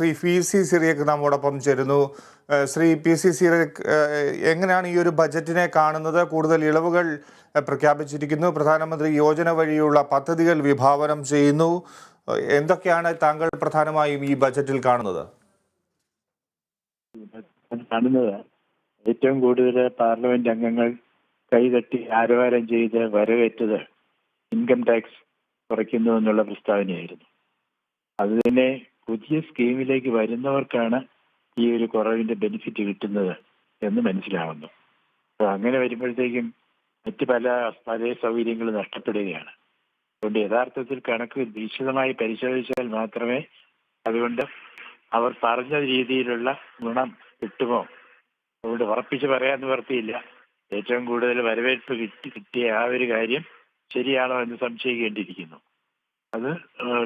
Shri P C സിറിയക്ക് നമ്മോടൊപ്പം ചേരുന്നു. Shri P C സിറിയക്ക്, എങ്ങനെയാണ് ഈ ഒരു ബജറ്റിനെ കാണുന്നത്? കൂടുതൽ ഇളവുകൾ പ്രഖ്യാപിച്ചിരിക്കുന്നു. പ്രധാനമന്ത്രി യോജന വഴിയുള്ള പദ്ധതികൾ വിഭാവനം ചെയ്യുന്നു. എന്തൊക്കെയാണ് താങ്കൾ പ്രധാനമായും ഈ ബജറ്റിൽ കാണുന്നത്? ഏറ്റവും കൂടുതൽ പാർലമെന്റ് അംഗങ്ങൾ കൈതട്ടി ആരവാരം ചെയ്ത് വരവേറ്റത് ഇൻകം ടാക്സ് കുറയ്ക്കുന്നു എന്നുള്ള പ്രസ്താവനയായിരുന്നു. അത് തന്നെ പുതിയ സ്കീമിലേക്ക് വരുന്നവർക്കാണ് ഈ ഒരു കുറവിന്റെ ബെനിഫിറ്റ് കിട്ടുന്നത് എന്ന് മനസ്സിലാവുന്നു. അപ്പൊ അങ്ങനെ വരുമ്പോഴത്തേക്കും മറ്റ് പല സൗകര്യങ്ങളും നഷ്ടപ്പെടുകയാണ്. അതുകൊണ്ട് യഥാർത്ഥത്തിൽ കണക്ക് വിശദമായി പരിശോധിച്ചാൽ മാത്രമേ അതുകൊണ്ട് അവർ പറഞ്ഞ രീതിയിലുള്ള ഗുണം കിട്ടുമോ, അതുകൊണ്ട് ഉറപ്പിച്ച് പറയാൻ നിവർത്തിയില്ല. ഏറ്റവും കൂടുതൽ വരവേൽപ്പ് കിട്ടിയ ആ ഒരു കാര്യം ശരിയാണോ എന്ന് സംശയിക്കേണ്ടിയിരിക്കുന്നു. അത്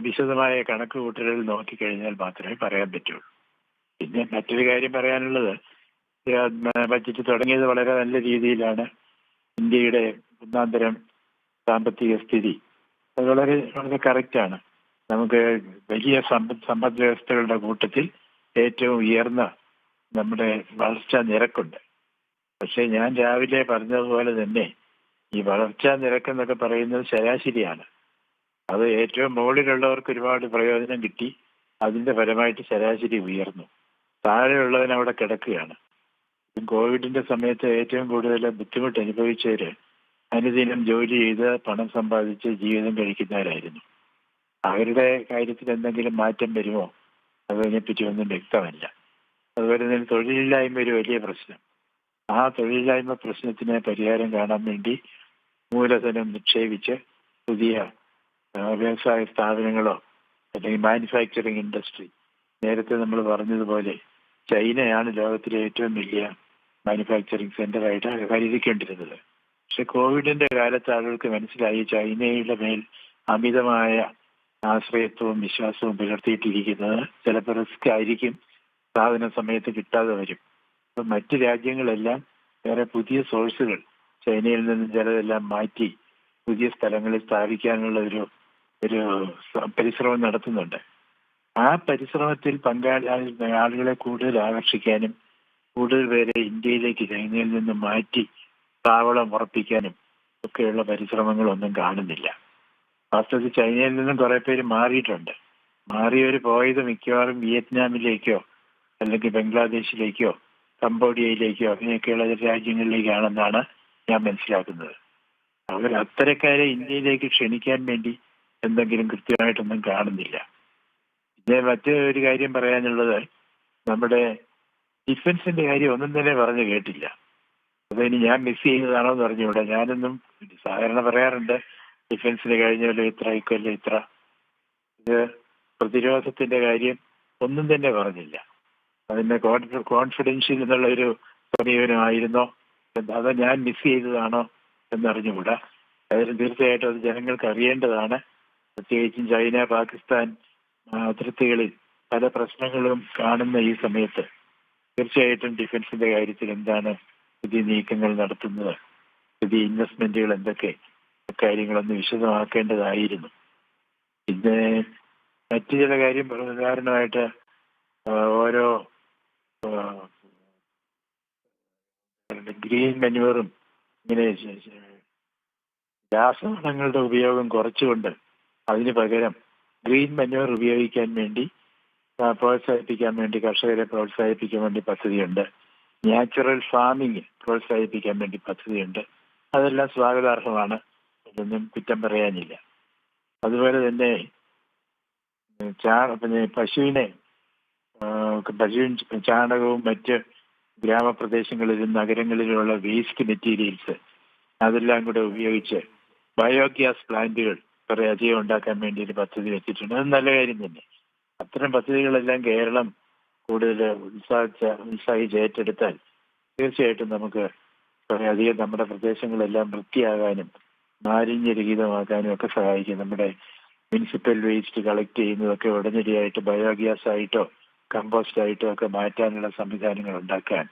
വിശദമായ കണക്ക് കൂട്ടലുകൾ നോക്കിക്കഴിഞ്ഞാൽ മാത്രമേ പറയാൻ പറ്റുള്ളൂ. പിന്നെ മറ്റൊരു കാര്യം പറയാനുള്ളത്, ബജറ്റ് തുടങ്ങിയത് വളരെ നല്ല രീതിയിലാണ്. ഇന്ത്യയുടെ ഒന്നാന്തരം സാമ്പത്തിക സ്ഥിതി അത് വളരെ വളരെ കറക്റ്റാണ്. നമുക്ക് വലിയ സമ്പദ് വ്യവസ്ഥകളുടെ കൂട്ടത്തിൽ ഏറ്റവും ഉയർന്ന നമ്മുടെ വളർച്ചാ നിരക്കുണ്ട്. പക്ഷെ ഞാൻ രാവിലെ പറഞ്ഞതുപോലെ തന്നെ ഈ വളർച്ചാ നിരക്കെന്നൊക്കെ പറയുന്നത് ശരാശരിയാണ്. അത് ഏറ്റവും മുകളിലുള്ളവർക്ക് ഒരുപാട് പ്രയോജനം കിട്ടി, അതിന്റെ ഫലമായിട്ട് ശരാശരി ഉയർന്നു. താഴെയുള്ളവൻ അവിടെ കിടക്കുകയാണ്. കോവിഡിന്റെ സമയത്ത് ഏറ്റവും കൂടുതൽ ബുദ്ധിമുട്ട് അനുഭവിച്ചവര് അനുദിനം ജോലി ചെയ്ത് പണം സമ്പാദിച്ച് ജീവിതം കഴിക്കുന്നവരായിരുന്നു. അവരുടെ കാര്യത്തിൽ എന്തെങ്കിലും മാറ്റം വരുമോ അതിനെപ്പറ്റി ഒന്നും വ്യക്തമല്ല. അതുപോലെ തന്നെ തൊഴിലില്ലായ്മ ഒരു വലിയ പ്രശ്നം. ആ തൊഴിലില്ലായ്മ പ്രശ്നത്തിന് പരിഹാരം കാണാൻ വേണ്ടി മൂലധനം നിക്ഷേപിച്ച് പുതിയ വ്യവസായ സ്ഥാപനങ്ങളോ അല്ലെങ്കിൽ മാനുഫാക്ചറിങ് ഇൻഡസ്ട്രി, നേരത്തെ നമ്മൾ പറഞ്ഞതുപോലെ ചൈനയാണ് ലോകത്തിലെ ഏറ്റവും വലിയ മാനുഫാക്ചറിങ് സെന്ററായിട്ട് കരുതിക്കൊണ്ടിരുന്നത്. പക്ഷെ കോവിഡിന്റെ കാലത്ത് ആളുകൾക്ക് മനസ്സിലായി ചൈനയുടെ മേൽ അമിതമായ ആശ്രയത്വവും വിശ്വാസവും പുലർത്തിയിട്ടിരിക്കുന്നത് ചിലപ്പോൾ റിസ്ക് ആയിരിക്കും, സാധന സമയത്ത് കിട്ടാതെ വരും. അപ്പം മറ്റ് രാജ്യങ്ങളെല്ലാം വേറെ പുതിയ സോഴ്സുകൾ ചൈനയിൽ നിന്നും ചിലതെല്ലാം മാറ്റി പുതിയ സ്ഥലങ്ങളിൽ സ്ഥാപിക്കാനുള്ള ഒരു പരിശ്രമം നടത്തുന്നുണ്ട്. ആ പരിശ്രമത്തിൽ ആളുകളെ കൂടുതൽ ആകർഷിക്കാനും കൂടുതൽ പേരെ ഇന്ത്യയിലേക്ക് ചൈനയിൽ നിന്ന് മാറ്റി താവളം ഉറപ്പിക്കാനും ഒക്കെയുള്ള പരിശ്രമങ്ങളൊന്നും കാണുന്നില്ല. വാസ്തവത്തിൽ ചൈനയിൽ നിന്നും കുറെ പേര് മാറിയിട്ടുണ്ട്. മാറിയവർ പോയത് മിക്കവാറും വിയറ്റ്നാമിലേക്കോ അല്ലെങ്കിൽ ബംഗ്ലാദേശിലേക്കോ കംബോഡിയയിലേക്കോ അങ്ങനെയൊക്കെയുള്ള രാജ്യങ്ങളിലേക്കാണെന്നാണ് ഞാൻ മനസ്സിലാക്കുന്നത്. അവർ അത്തരക്കാരെ ഇന്ത്യയിലേക്ക് ക്ഷണിക്കാൻ വേണ്ടി എന്തെങ്കിലും കൃത്യമായിട്ടൊന്നും കാണുന്നില്ല. പിന്നെ മറ്റൊരു കാര്യം പറയാനുള്ളത്, നമ്മുടെ ഡിഫൻസിന്റെ കാര്യം ഒന്നും തന്നെ പറഞ്ഞു കേട്ടില്ല. അതിന് ഞാൻ മിസ് ചെയ്യുന്നതാണോ എന്ന് പറഞ്ഞുകൂടെ. ഞാനൊന്നും സാധാരണ പറയാറുണ്ട് ഡിഫൻസിന് കഴിഞ്ഞ കൊല്ലം ഇത്ര, ഇക്കൊല്ലം ഇത്ര. ഇത് പ്രതിരോധത്തിന്റെ കാര്യം ഒന്നും തന്നെ പറഞ്ഞില്ല. അതിന്റെ കോൺഫിഡൻഷ്യൽ എന്നുള്ള ഒരു സമീപനമായിരുന്നോ, അത് ഞാൻ മിസ് ചെയ്തതാണോ എന്നറിഞ്ഞുകൂടാ. അതിന് തീർച്ചയായിട്ടും അത് ജനങ്ങൾക്ക് അറിയേണ്ടതാണ്. പ്രത്യേകിച്ചും ചൈന പാകിസ്ഥാൻ അതിർത്തികളിൽ പല പ്രശ്നങ്ങളും കാണുന്ന ഈ സമയത്ത് തീർച്ചയായിട്ടും ഡിഫൻസിന്റെ കാര്യത്തിൽ എന്താണ് പുതിയ നീക്കങ്ങൾ നടത്തുന്നത്, പുതിയ ഇൻവെസ്റ്റ്മെന്റുകൾ എന്തൊക്കെ, കാര്യങ്ങളൊന്ന് വിശദമാക്കേണ്ടതായിരുന്നു. പിന്നെ മറ്റു ചില കാര്യം ഉദാഹരണമായിട്ട് ഓരോ ഗ്രീൻ മെന്യൂറും ഇങ്ങനെ രാസവളങ്ങളുടെ ഉപയോഗം കുറച്ചുകൊണ്ട് അതിന് പകരം ഗ്രീൻ മെന്യൂർ ഉപയോഗിക്കാൻ വേണ്ടി പ്രോത്സാഹിപ്പിക്കാൻ വേണ്ടി കർഷകരെ പ്രോത്സാഹിപ്പിക്കാൻ വേണ്ടി പദ്ധതിയുണ്ട്. നാച്ചുറൽ ഫാമിംഗ് പ്രോത്സാഹിപ്പിക്കാൻ വേണ്ടി പദ്ധതിയുണ്ട്. അതെല്ലാം സ്വാഗതാർഹമാണ്, അതൊന്നും കുറ്റം പറയാനില്ല. അതുപോലെ തന്നെ പശുവിന് ചാണകവും മറ്റ് ഗ്രാമപ്രദേശങ്ങളിലും നഗരങ്ങളിലുമുള്ള വേസ്റ്റ് മെറ്റീരിയൽസ് അതെല്ലാം കൂടെ ഉപയോഗിച്ച് ബയോഗ്യാസ് പ്ലാന്റുകൾ കുറെ അധികം ഉണ്ടാക്കാൻ വേണ്ടി ഒരു പദ്ധതി വെച്ചിട്ടുണ്ട്. അത് നല്ല കാര്യം തന്നെ. അത്തരം പദ്ധതികളെല്ലാം കേരളം കൂടുതൽ ഉത്സാഹിച്ച് ഏറ്റെടുത്താൽ തീർച്ചയായിട്ടും നമുക്ക് കുറെ അധികം നമ്മുടെ പ്രദേശങ്ങളെല്ലാം വൃത്തിയാകാനും മാലിന്യരഹിതമാക്കാനും ഒക്കെ സഹായിക്കും. നമ്മുടെ മുനിസിപ്പൽ വേസ്റ്റ് കളക്ട് ചെയ്യുന്നതൊക്കെ ഉടനടിയായിട്ട് ബയോഗ്യാസ് ആയിട്ടോ കമ്പോസ്റ്റ് ആയിട്ടോ ഒക്കെ മാറ്റാനുള്ള സംവിധാനങ്ങൾ ഉണ്ടാക്കാൻ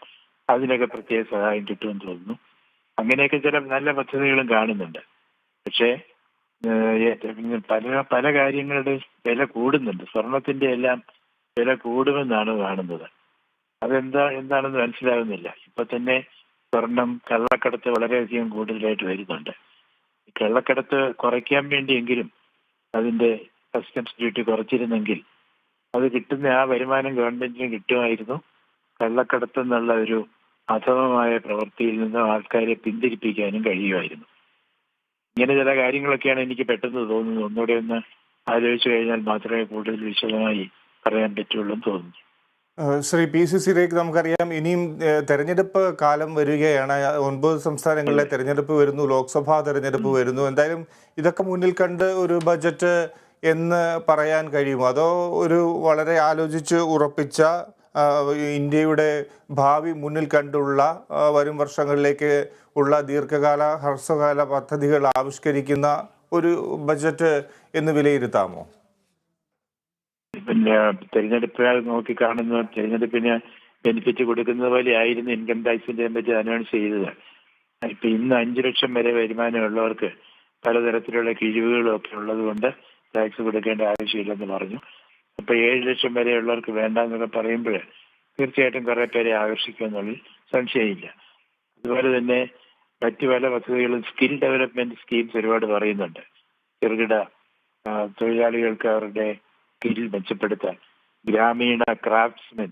അതിനൊക്കെ പ്രത്യേക സഹായം കിട്ടുമെന്ന് തോന്നുന്നു. അങ്ങനെയൊക്കെ ചില നല്ല പദ്ധതികളും കാണുന്നുണ്ട്. പക്ഷേ പല കാര്യങ്ങളുടെ വില കൂടുന്നുണ്ട്. സ്വർണത്തിന്റെ എല്ലാം വില കൂടുമെന്നാണ് കാണുന്നത്. എന്താണെന്ന് മനസ്സിലാകുന്നില്ല. ഇപ്പൊ തന്നെ സ്വർണം കള്ളക്കടത്ത് വളരെയധികം കൂടുതലായിട്ട് വരുന്നുണ്ട്. ഈ കള്ളക്കടത്ത് കുറയ്ക്കാൻ വേണ്ടിയെങ്കിലും അതിന്റെ കസ്റ്റംസ് ഡ്യൂട്ടി കുറച്ചിരുന്നെങ്കിൽ അത് കിട്ടുന്ന ആ വരുമാനം ഗവൺമെന്റിന് കിട്ടുമായിരുന്നു. കള്ളക്കടത്ത് എന്നുള്ള ഒരു അധമമായ പ്രവൃത്തിയിൽ നിന്ന് ആൾക്കാരെ പിന്തിരിപ്പിക്കാനും കഴിയുമായിരുന്നു. ഇങ്ങനെ ചില കാര്യങ്ങളൊക്കെയാണ് എനിക്ക് പെട്ടെന്ന് തോന്നുന്നത്. ഒന്നുകൂടെ ഒന്ന് ആലോചിച്ചു കഴിഞ്ഞാൽ മാത്രമേ കൂടുതൽ വിശദമായി പറയാൻ പറ്റുള്ളൂ എന്ന് തോന്നുന്നു. ശ്രീ PCC നമുക്കറിയാം ഇനിയും തെരഞ്ഞെടുപ്പ് കാലം വരികയാണ്. 9 സംസ്ഥാനങ്ങളിലെ തെരഞ്ഞെടുപ്പ് വരുന്നു, ലോക്സഭാ തെരഞ്ഞെടുപ്പ് വരുന്നു. എന്തായാലും ഇതൊക്കെ മുന്നിൽ കണ്ട് ഒരു ബജറ്റ് എന്ന് പറയാൻ കഴിയുമോ? അതോ ഒരു വളരെ ആലോചിച്ച് ഉറപ്പിച്ച ഇന്ത്യയുടെ ഭാവി മുന്നിൽ കണ്ടുള്ള വരും വർഷങ്ങളിലേക്ക് ഉള്ള ദീർഘകാല ഹ്രസ്വകാല പദ്ധതികൾ ആവിഷ്കരിക്കുന്ന ഒരു ബജറ്റ് എന്ന് വിലയിരുത്താമോ? പിന്നെ തെരഞ്ഞെടുപ്പ് നോക്കി കാണുന്ന തെരഞ്ഞെടുപ്പിന് ബെനിഫിറ്റ് കൊടുക്കുന്നത് പോലെ ആയിരുന്നു ഇൻകം ടാക്സിന്റെ പറ്റി അനൗൺസ് ചെയ്തത്. ഇപ്പൊ ഇന്ന് 5 ലക്ഷം വരെ വരുമാനമുള്ളവർക്ക് പലതരത്തിലുള്ള കിഴിവുകളും ഒക്കെ ഉള്ളത് കൊണ്ട് ടാക്സ് കൊടുക്കേണ്ട ആവശ്യമില്ലെന്ന് പറഞ്ഞു. അപ്പൊ 7 ലക്ഷം വരെയുള്ളവർക്ക് വേണ്ടെന്നൊക്കെ പറയുമ്പോൾ തീർച്ചയായിട്ടും കുറെ പേരെ ആകർഷിക്കുമെന്നുള്ള സംശയമില്ല. അതുപോലെ തന്നെ മറ്റു പല പദ്ധതികളും സ്കിൽ ഡെവലപ്മെന്റ് സ്കീംസ് ഒരുപാട് പറയുന്നുണ്ട്. ചെറുകിട തൊഴിലാളികൾക്ക് അവരുടെ സ്കിൽ മെച്ചപ്പെടുത്താൻ, ഗ്രാമീണ ക്രാഫ്റ്റ്സ്മെൻ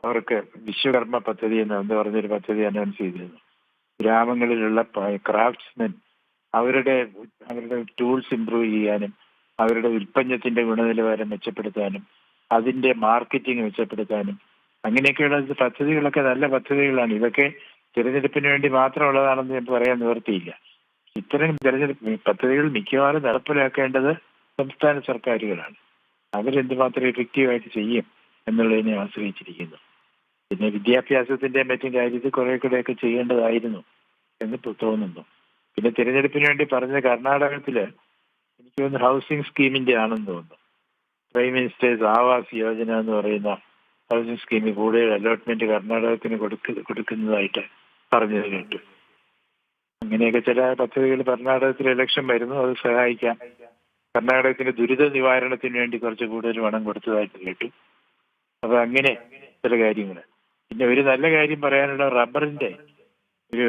അവർക്ക് വിശ്വകർമ്മ പദ്ധതി എന്ന് പറഞ്ഞൊരു പദ്ധതി അനൗൺസ് ചെയ്തിരുന്നു. ഗ്രാമങ്ങളിലുള്ള ക്രാഫ്റ്റ്സ്മെൻ അവരുടെ ടൂൾസ് ഇംപ്രൂവ് ചെയ്യാനും അവരുടെ ഉൽപ്പന്നത്തിന്റെ ഗുണനിലവാരം മെച്ചപ്പെടുത്താനും അതിന്റെ മാർക്കറ്റിംഗ് മെച്ചപ്പെടുത്താനും അങ്ങനെയൊക്കെയുള്ള പദ്ധതികളൊക്കെ നല്ല പദ്ധതികളാണ്. ഇതൊക്കെ തിരഞ്ഞെടുപ്പിന് വേണ്ടി മാത്രമുള്ളതാണെന്ന് ഞാൻ പറയാൻ നിവർത്തിയില്ല. ഇത്തരം തിരഞ്ഞെടുപ്പ് പദ്ധതികൾ മിക്കവാറും നടപ്പിലാക്കേണ്ടത് സംസ്ഥാന സർക്കാരുകളാണ്. അവരെന്തുമാത്രം എഫക്റ്റീവായിട്ട് ചെയ്യും എന്നുള്ളതിനെ ആശ്രയിച്ചിരിക്കുന്നു. പിന്നെ വിദ്യാഭ്യാസത്തിന്റെ മറ്റും കാര്യത്തിൽ കുറെ കൂടെയൊക്കെ ചെയ്യേണ്ടതായിരുന്നു എന്ന് തോന്നുന്നു. പിന്നെ തിരഞ്ഞെടുപ്പിന് വേണ്ടി പറഞ്ഞ കർണാടകത്തില് എനിക്ക് തോന്നുന്നു ഹൗസിംഗ് സ്കീമിന്റെ ആണെന്ന് തോന്നുന്നു. പ്രൈം മിനിസ്റ്റേഴ്സ് ആവാസ് യോജന എന്ന് പറയുന്ന ഹൗസിംഗ് സ്കീമിൽ കൂടുതൽ അലോട്ട്മെന്റ് കർണാടകത്തിന് കൊടുക്കുന്നതായിട്ട് പറഞ്ഞത് കേട്ടു. അങ്ങനെയൊക്കെ ചില പദ്ധതികൾ കർണാടകത്തിൽ ഇലക്ഷൻ വരുന്നു, അത് സഹായിക്കാം. കർണാടകത്തിന്റെ ദുരിത നിവാരണത്തിന് വേണ്ടി കുറച്ച് കൂടുതൽ പണം കൊടുത്തതായിട്ട് കേട്ടു. അപ്പൊ അങ്ങനെ ചില കാര്യങ്ങൾ. പിന്നെ ഒരു നല്ല കാര്യം പറയാനുള്ള റബ്ബറിന്റെ ഒരു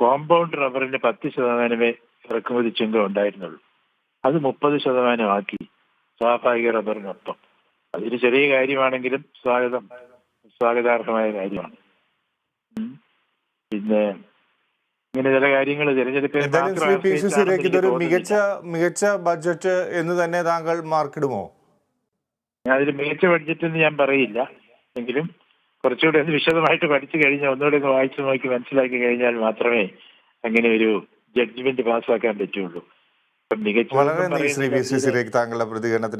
കോമ്പൗണ്ട് റബ്ബറിന്റെ 10% ഇറക്കുമതി ചുങ്കം ഉണ്ടായിരുന്നുള്ളൂ. അത് 30% ആക്കി സ്വാഭാവിക റബ്ബറിനൊപ്പം. അതൊരു ചെറിയ കാര്യമാണെങ്കിലും സ്വാഗതാർഹമായ കാര്യമാണ്. പിന്നെ ഇങ്ങനെ ചില കാര്യങ്ങൾ തിരഞ്ഞെടുപ്പിൽ ഇതൊരു മികച്ച ബഡ്ജറ്റ് എന്ന് തന്നെ താങ്കൾ മാർക്കിടുമോ? അതിൽ മികച്ച ബഡ്ജറ്റ് എന്ന് ഞാൻ പറയില്ല. എങ്കിലും കുറച്ചുകൂടെ ഒന്ന് വിശദമായിട്ട് പഠിച്ചു കഴിഞ്ഞാൽ, ഒന്നുകൂടെ ഒന്ന് വായിച്ചു നോക്കി മനസ്സിലാക്കി കഴിഞ്ഞാൽ മാത്രമേ അങ്ങനെ ഒരു ജഡ്ജ്മെന്റ് പാസ്സാക്കാൻ പറ്റുള്ളൂ. വളരെ നന്ദി ശ്രീ PCC താങ്കളുടെ പ്രതികരണത്തിന്.